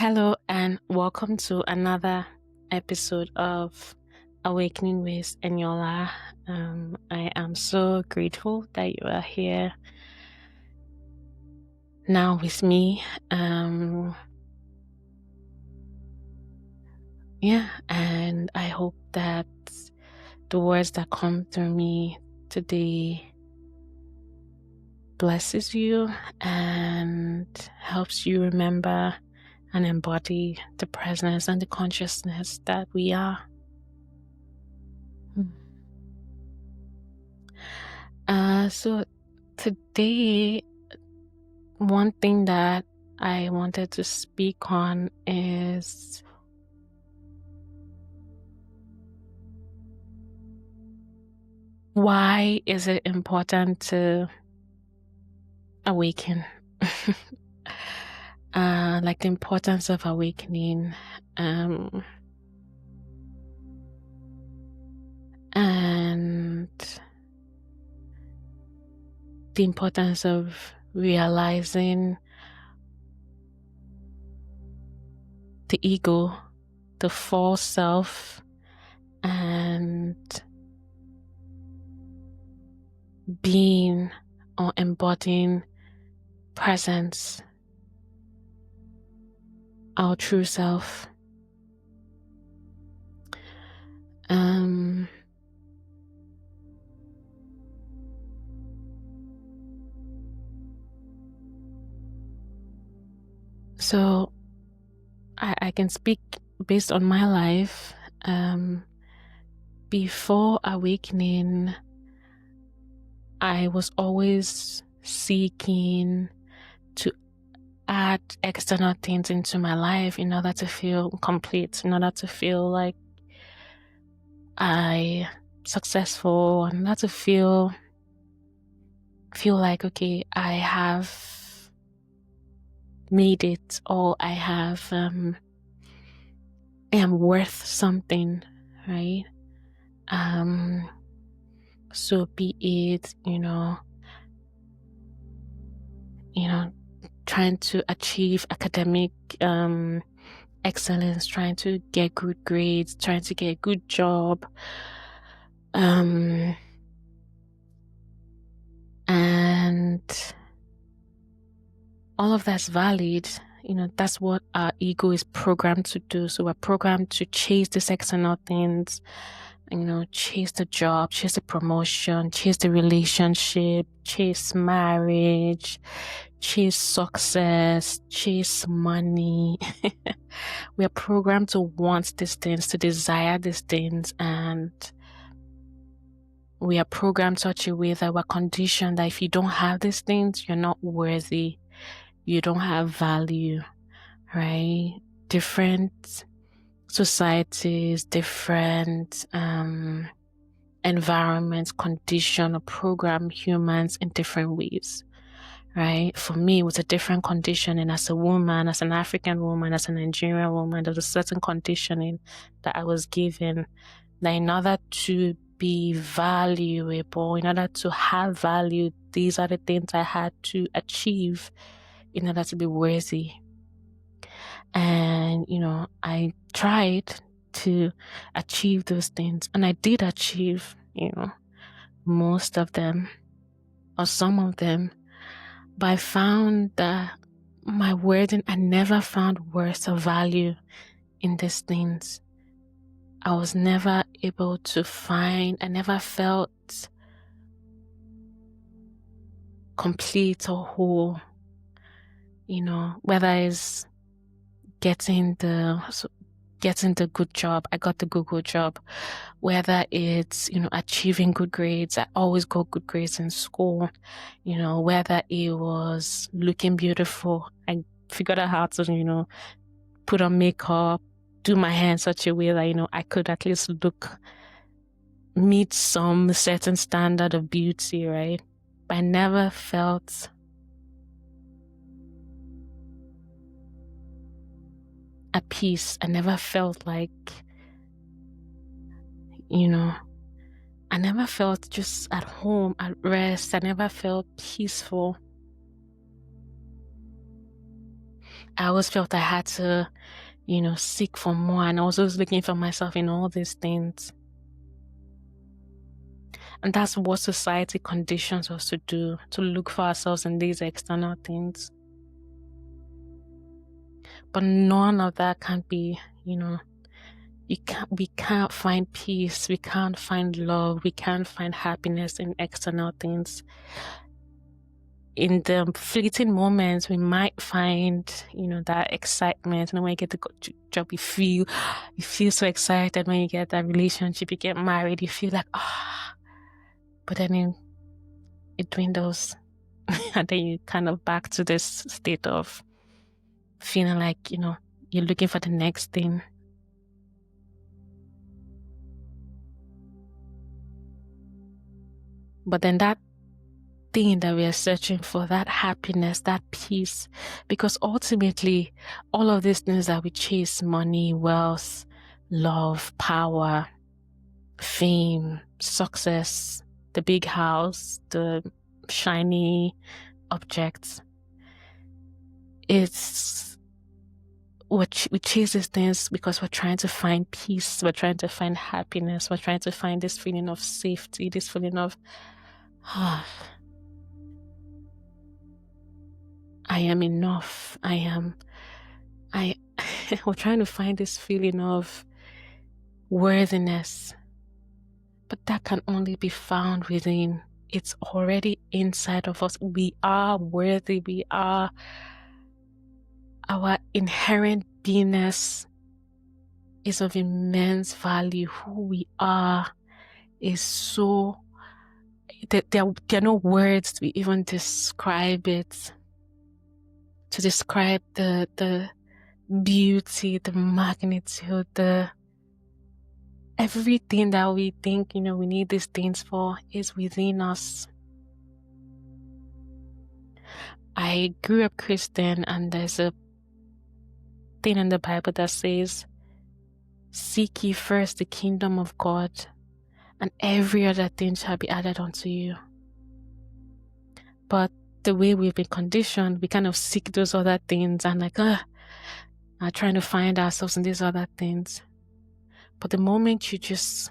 Hello and welcome to another episode of Awakening with Eniola. I am so grateful that you are here now with me. And I hope that the words that come through me today blesses you and helps you remember and embody the presence and the consciousness that we are. So today, one thing that I wanted to speak on is why is it important to awaken? Like the importance of awakening, and the importance of realizing the ego, the false self, and being or embodying presence, our true self. So I can speak based on my life. Before awakening, I was always seeking to add external things into my life in order to feel complete, in order to feel like I successful, in order to feel like, okay, I have made it, or I have I am worth something, right? So be it, trying to achieve academic excellence, trying to get good grades, trying to get a good job, and all of that's valid. That's what our ego is programmed to do. So we're programmed to chase these external things, chase the job, chase the promotion, chase the relationship, chase marriage, chase success, chase money. We are programmed to want these things, to desire these things, and we are programmed such a way that we're conditioned that if you don't have these things, you're not worthy, you don't have value, right? Different societies, different environments condition or program humans in different ways, right? For me, it was a different conditioning as a woman, as an African woman, as a Nigerian woman. There was a certain conditioning that I was given that in order to be valuable, in order to have value, these are the things I had to achieve in order to be worthy. And, I tried to achieve those things, and I did achieve, most of them or some of them, but I found that my worth, I never found worth or value in these things. I was never able to find, I never felt complete or whole, whether it's getting the good job. I got the good job. Whether it's, achieving good grades. I always got good grades in school. Whether it was looking beautiful. I figured out how to, put on makeup, do my hair in such a way that, I could at least meet some certain standard of beauty, right? But I never felt at peace. I never felt like, I never felt just at home, at rest. I never felt peaceful. I always felt I had to, seek for more, and I was always looking for myself in all these things. And that's what society conditions us to do, to look for ourselves in these external things. But none of that can be, we can't find peace, we can't find love, we can't find happiness in external things. In the fleeting moments, we might find, that excitement. When you get the job, you feel so excited. When you get that relationship, you get married, you feel like, but then it dwindles. And then you kind of back to this state of feeling like, you're looking for the next thing. But then that thing that we are searching for, that happiness, that peace, because ultimately all of these things that we chase, money, wealth, love, power, fame, success, the big house, the shiny objects, we chase these things because we're trying to find peace, we're trying to find happiness, we're trying to find this feeling of safety, this feeling of I am enough. We're trying to find this feeling of worthiness, but that can only be found within. It's already inside of us. We are worthy. We are, our inherent beingness is of immense value. Who we are is so, there are no words to even describe it. To describe the beauty, the magnitude, everything that we think, we need these things for is within us. I grew up Christian, and there's a thing in the Bible that says, seek ye first the kingdom of God, and every other thing shall be added unto you. But the way we've been conditioned, we kind of seek those other things and are trying to find ourselves in these other things. But the moment you just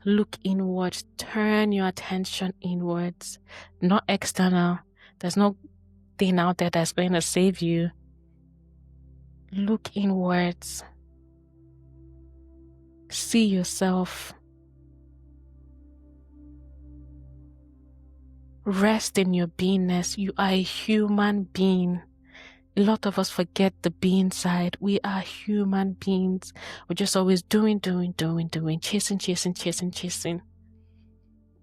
look inwards, turn your attention inwards, not external, there's no thing out there that's going to save you. Look inwards. See yourself. Rest in your beingness. You are a human being. A lot of us forget the being side. We are human beings. We're just always doing, chasing.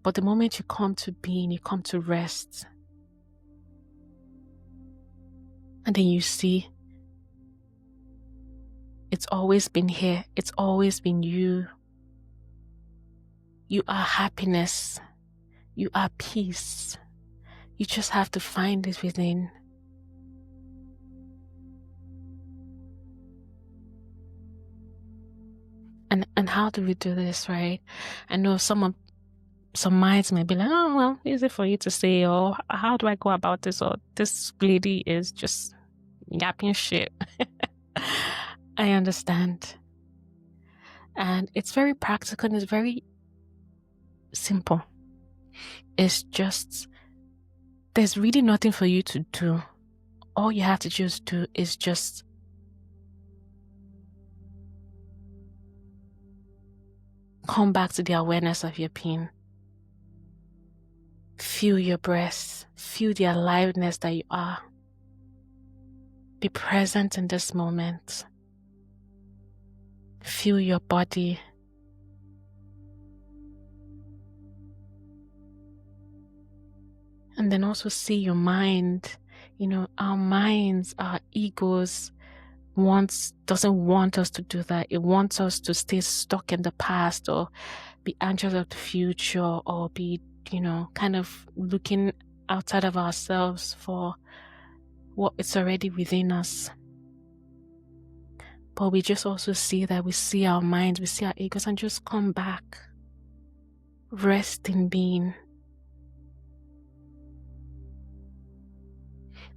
But the moment you come to being, you come to rest. And then you see, it's always been here. It's always been you. You are happiness. You are peace. You just have to find it within. And how do we do this, right? I know some minds may be like, oh, well, easy for you to say, or how do I go about this? Or this lady is just yapping shit. I understand. And it's very practical and it's very simple. It's just, there's really nothing for you to do. All you have to just do is just come back to the awareness of your being. Feel your breath. Feel the aliveness that you are. Be present in this moment. Feel your body. And then also see your mind. Our minds, our egos doesn't want us to do that. It wants us to stay stuck in the past or be anxious of the future or be, kind of looking outside of ourselves for what is already within us. But we just also see that we see our minds, we see our egos, and just come back. Rest in being.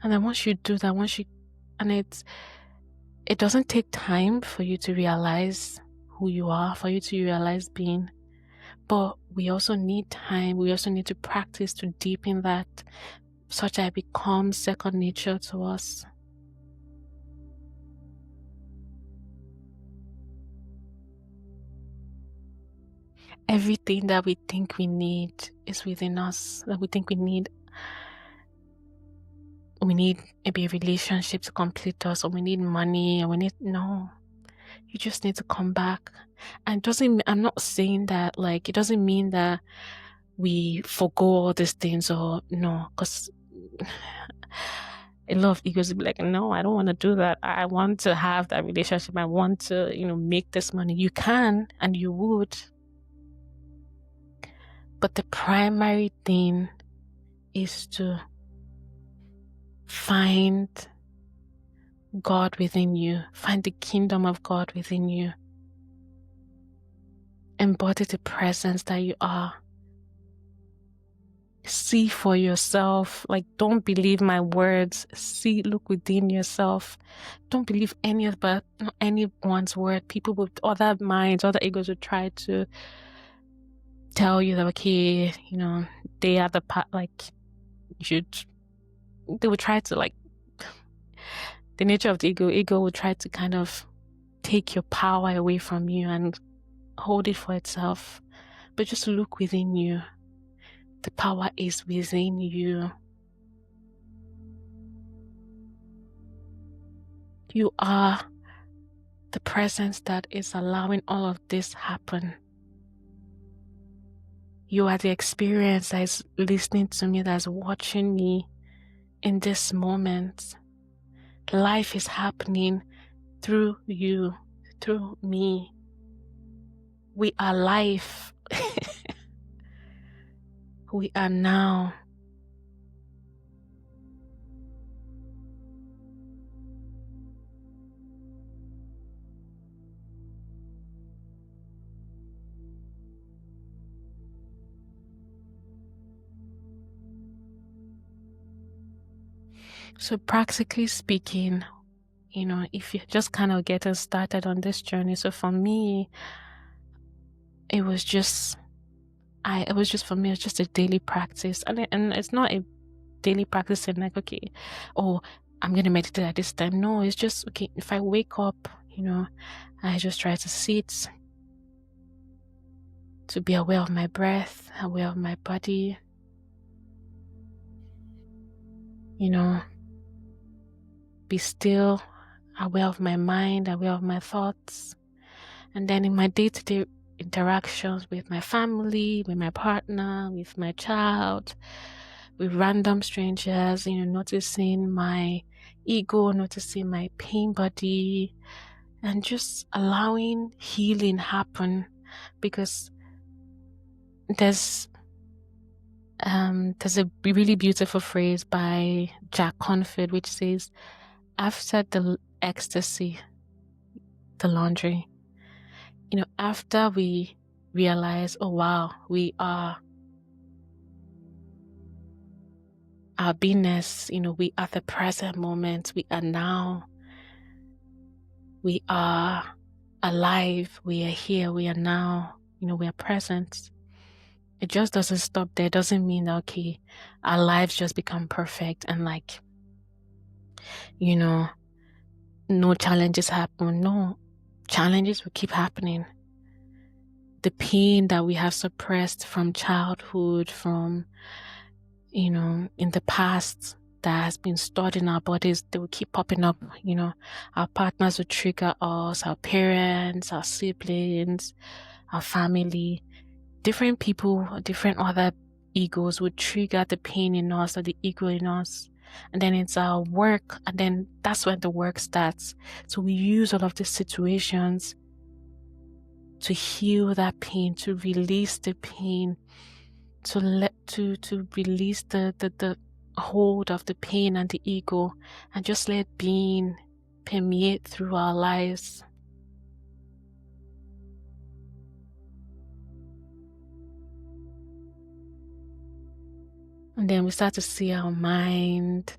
And then once you do that, once you And it doesn't take time for you to realize who you are, for you to realize being. But we also need time. We also need to practice to deepen that, such that it becomes second nature to us. Everything that we think we need is within us. That we think we need maybe a relationship to complete us, or we need money, or no. You just need to come back. And I'm not saying that, like, it doesn't mean that we forgo all these things, or no, because a lot of egos will be like, no, I don't want to do that. I want to have that relationship. I want to, make this money. You can, and you would. But the primary thing is to find God within you, find the kingdom of God within you. Embody the presence that you are. See for yourself. Like, don't believe my words. Look within yourself. Don't believe anyone's word. People with other minds, other egos would try to tell you that, okay, they are the part, like, they would try to, like, the nature of the ego would try to kind of take your power away from you and hold it for itself. But just look within you. The power is within you. You are the presence that is allowing all of this happen. You are the experience that is listening to me, that's watching me in this moment. Life is happening through you, through me. We are life. We are now. So practically speaking, if you're just kind of getting started on this journey, so for me, it was just a daily practice. And it's not a daily practice in like, okay, I'm going to meditate at this time. No, it's just, okay, if I wake up, I just try to sit, to be aware of my breath, aware of my body, be still, aware of my mind, aware of my thoughts. And then in my day-to-day interactions with my family, with my partner, with my child, with random strangers, noticing my ego, noticing my pain body, and just allowing healing happen. Because there's a really beautiful phrase by Jack Confield which says, after the ecstasy, the laundry. After we realize, oh wow, we are our beingness, we are the present moment, we are now, we are alive, we are here, we are now, we are present. It just doesn't stop there. It doesn't mean that, okay, our lives just become perfect and like, no challenges happen. No, challenges will keep happening. The pain that we have suppressed from childhood, from, in the past, that has been stored in our bodies, they will keep popping up. Our partners will trigger us, our parents, our siblings, our family. Different people, different other egos would trigger the pain in us or the ego in us. And then it's our work, and then that's when the work starts. So we use all of these situations to heal that pain, to release the pain, to release the hold of the pain and the ego, and just let being permeate through our lives. And then we start to see our mind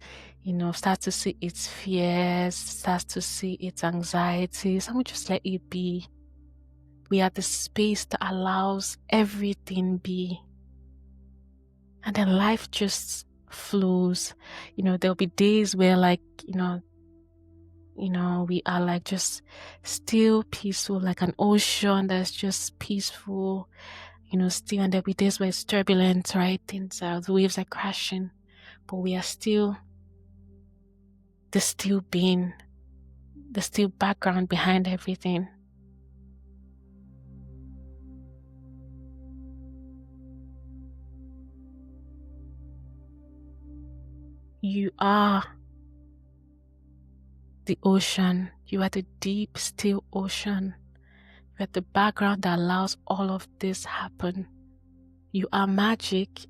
start to see its fears, start to see its anxieties, and we just let it be. We are the space that allows everything be. And then life just flows. There'll be days where we are like just still peaceful, like an ocean that's just peaceful, still. And there'll be days where it's turbulent, right? The waves are crashing, but we are still the still being, the still background behind everything. You are the ocean. You are the deep, still ocean. You are the background that allows all of this happen. You are magic.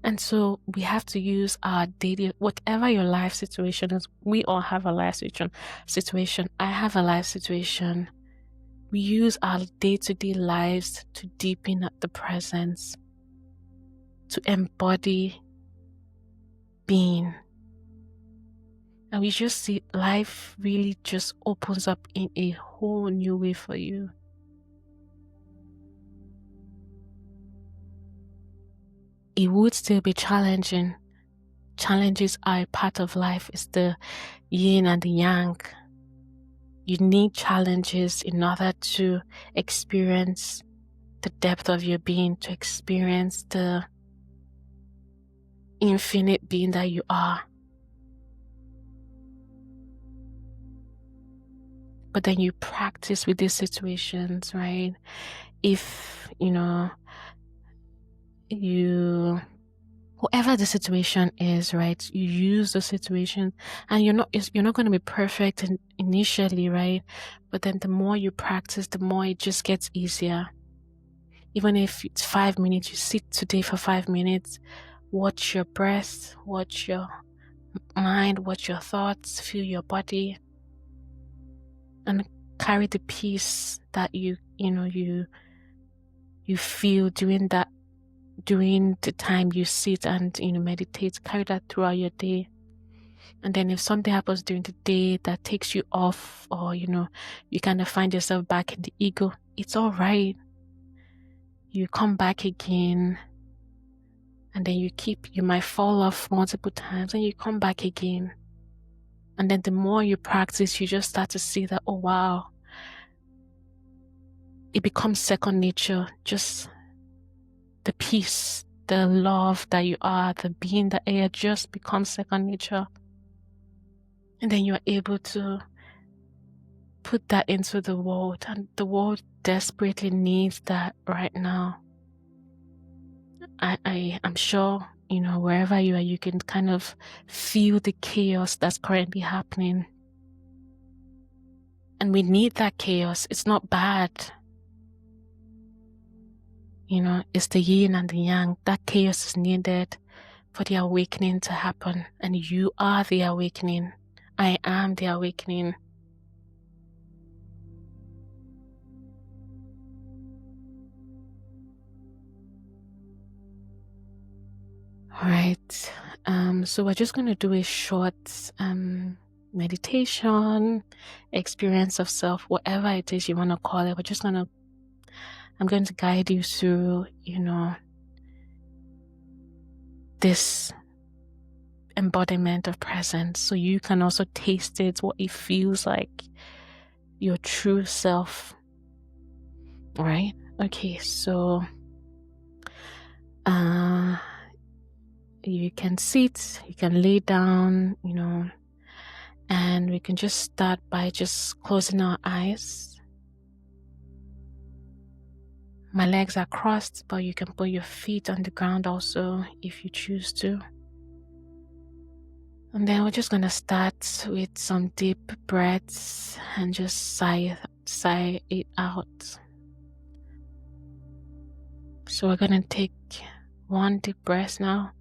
And so we have to use our daily, whatever your life situation is. We all have a life situation. I have a life situation. We use our day-to-day lives to deepen the presence, to embody being. And we just see life really just opens up in a whole new way for you. It would still be challenging. Challenges are a part of life. It's the yin and the yang. You need challenges in order to experience the depth of your being, to experience the infinite being that you are. But then you practice with these situations, right? If, whatever the situation is, right? You use the situation, and you're not going to be perfect initially, right? But then the more you practice, the more it just gets easier. Even if it's 5 minutes, you sit today for 5 minutes, watch your breath, watch your mind, watch your thoughts, feel your body, and carry the peace that you feel during the time you sit and meditate. Carry that throughout your day. And then if something happens during the day that takes you off, or you kind of find yourself back in the ego, it's all right. You come back again, and then you might fall off multiple times, and you come back again. And then the more you practice, you just start to see that, oh wow, it becomes second nature. Just the peace, the love that you are, the being that you are, just becomes second nature. And then you're able to put that into the world, and the world desperately needs that right now. I'm sure, wherever you are, you can kind of feel the chaos that's currently happening. And we need that chaos. It's not bad. It's the yin and the yang. That chaos is needed for the awakening to happen. And you are the awakening. I am the awakening. All right. So we're just going to do a short meditation, experience of self, whatever it is you want to call it. I'm going to guide you through, this embodiment of presence, so you can also taste it, what it feels like, your true self. All right. Okay. So, you can sit, you can lay down, and we can just start by just closing our eyes. My legs are crossed, but you can put your feet on the ground also if you choose to. And then we're just going to start with some deep breaths and just sigh it out. So we're going to take one deep breath now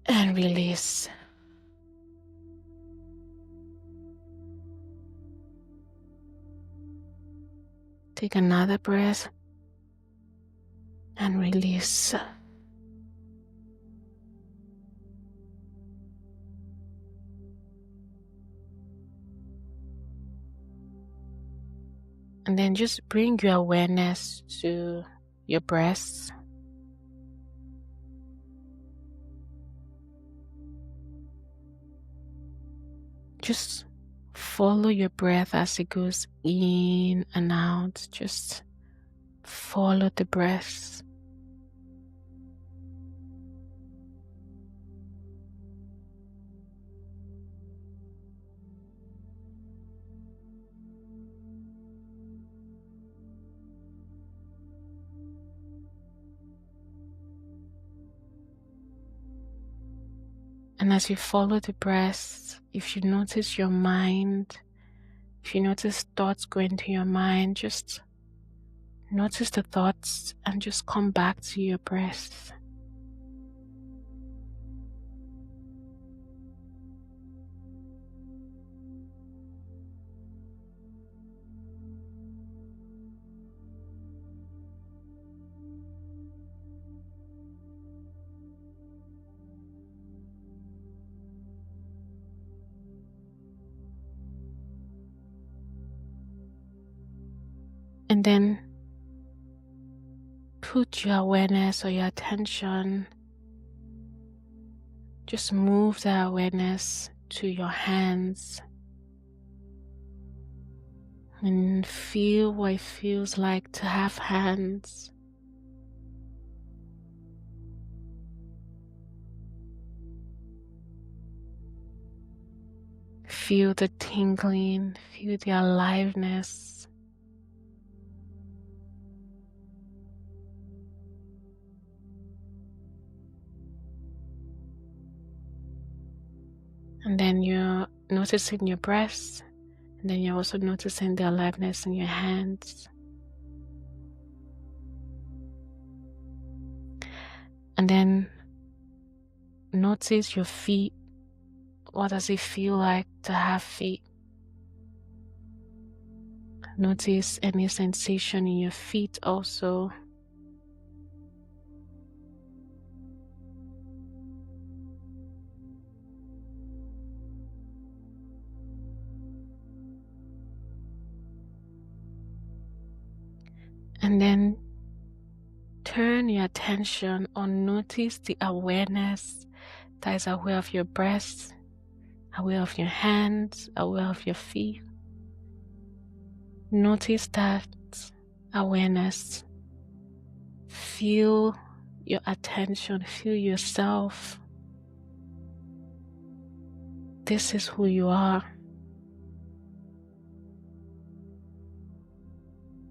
and release. Take another breath and release. And then just bring your awareness to your breath. Just follow your breath as it goes in and out. Just follow the breath. And as you follow the breath, if you notice your mind, if you notice thoughts go into your mind, just notice the thoughts and just come back to your breath. And then put your awareness or your attention, just move the awareness to your hands and feel what it feels like to have hands. Feel the tingling, feel the aliveness. And then you're noticing your breath, and then you're also noticing the aliveness in your hands. And then notice your feet. What does it feel like to have feet? Notice any sensation in your feet also. And then turn your attention or notice the awareness that is aware of your breath, aware of your hands, aware of your feet. Notice that awareness. Feel your attention, feel yourself. This is who you are.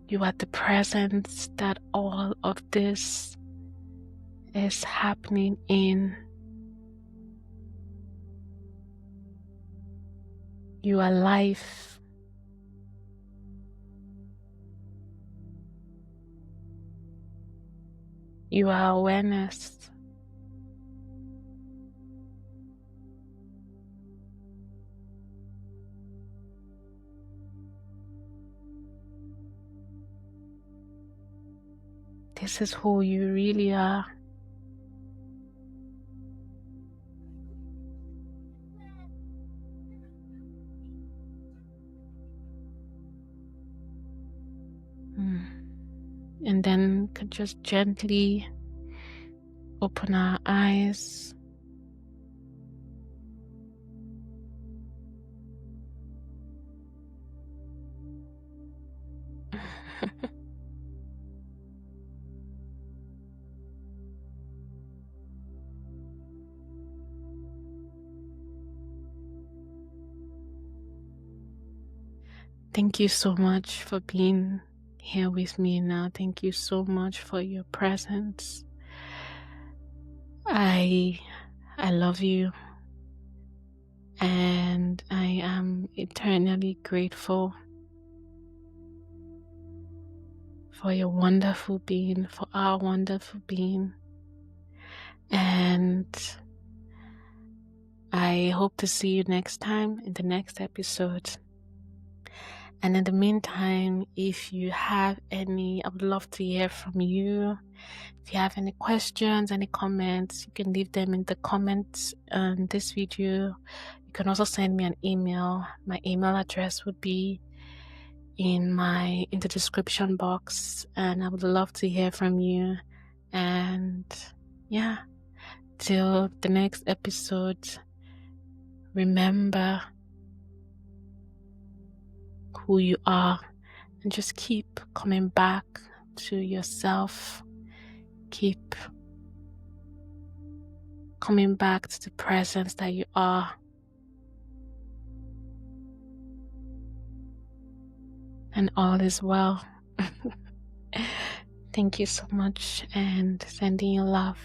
You are the presence that all of this is happening in. You are life. You are awareness. This is who you really are. And then could just gently open our eyes. Thank you so much for being here with me now. Thank you so much for your presence. I love you, and I am eternally grateful for your wonderful being, for our wonderful being. And I hope to see you next time in the next episode. And in the meantime, if you have any, I would love to hear from you. If you have any questions, any comments, you can leave them in the comments on this video. You can also send me an email. My email address would be in the description box, and I would love to hear from you. And yeah, till the next episode, remember who you are and just keep coming back to yourself. Keep coming back to the presence that you are. And all is well. Thank you so much, and sending you love.